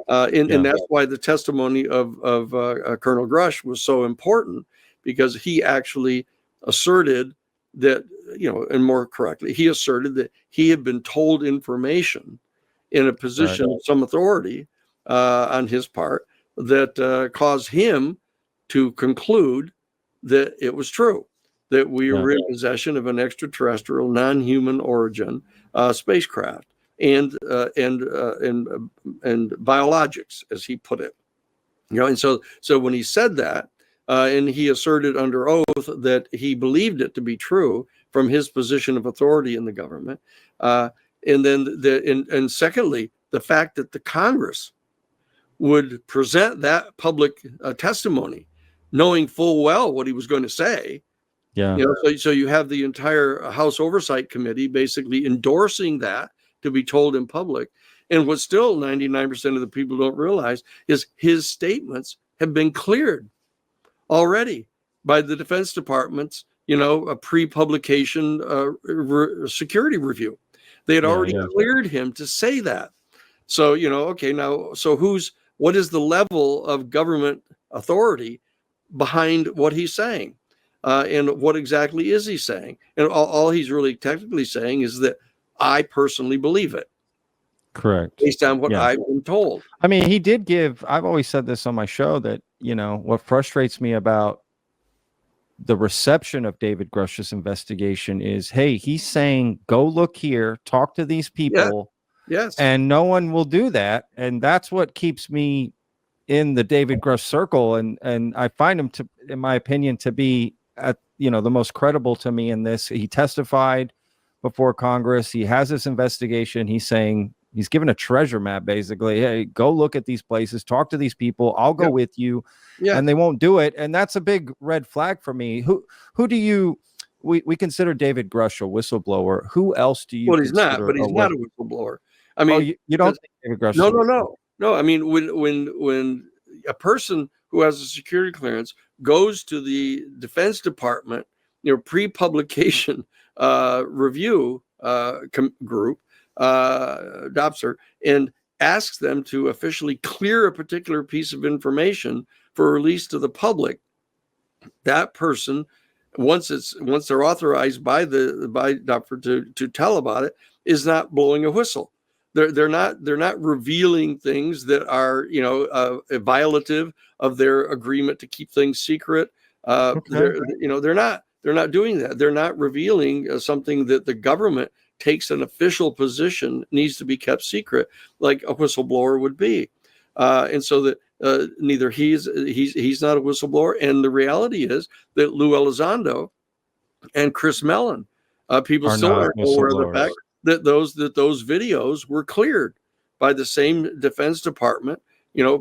And that's why the testimony of Colonel Grusch was so important, because he actually asserted that, and more correctly, he asserted that he had been told information in a position of some authority on his part that caused him to conclude that it was true, that we were in possession of an extraterrestrial, non-human origin spacecraft and biologics, as he put it. And so when he said that, and he asserted under oath that he believed it to be true from his position of authority in the government, and then secondly, the fact that the Congress would present that public testimony, knowing full well what he was going to say. So you have the entire House Oversight Committee basically endorsing that to be told in public. And what still 99% of the people don't realize is his statements have been cleared already by the Defense Department's, a pre-publication security review. They had already cleared him to say that. So, what is the level of government authority behind what he's saying? And what exactly is he saying? And all he's really technically saying is that I personally believe it. Correct. Based on what I've been told. I mean, he did give, I've always said this on my show, that, what frustrates me about the reception of David Grusch's investigation is, hey, he's saying, go look here, talk to these people. Yes. And no one will do that. And that's what keeps me in the David Grusch circle. And I find him to, in my opinion, to be the most credible to me in this. He testified before Congress. He has this investigation. He's saying, he's given a treasure map, basically. Hey, go look at these places, talk to these people. I'll go with you. And they won't do it. And that's a big red flag for me. Who do you, we consider David Grusch a whistleblower. Who else do you? Well, he's not, but he's not a whistleblower. I mean, you don't think David Grusch? No. I mean, when a person who has a security clearance goes to the Defense Department, pre-publication review group, DOPSR, and asks them to officially clear a particular piece of information for release to the public, that person, once they're authorized by DOPSR to tell about it, is not blowing a whistle. They're not revealing things that are violative of their agreement to keep things secret. They're not doing that. They're not revealing something that the government takes an official position needs to be kept secret, like a whistleblower would be. And so that neither he's not a whistleblower, and the reality is that Lou Elizondo and Chris Mellon, people still aren't aware of the fact that those videos were cleared by the same Defense Department,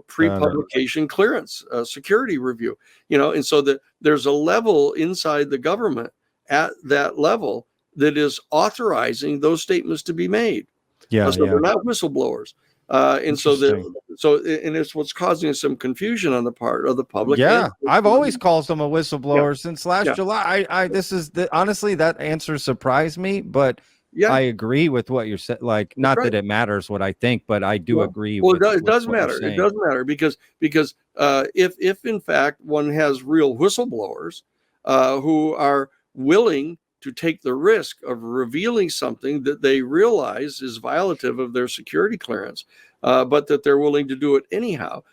pre-publication clearance, security review, and so that there's a level inside the government at that level that is authorizing those statements to be made. They're not whistleblowers. And it's what's causing some confusion on the part of the public. I've always called him a whistleblower since last July. Honestly, that answer surprised me, but I agree with what you're saying. Like, not that it matters what I think, but I do agree. Well, it does matter. It does matter because if in fact one has real whistleblowers who are willing to take the risk of revealing something that they realize is violative of their security clearance, but that they're willing to do it anyhow,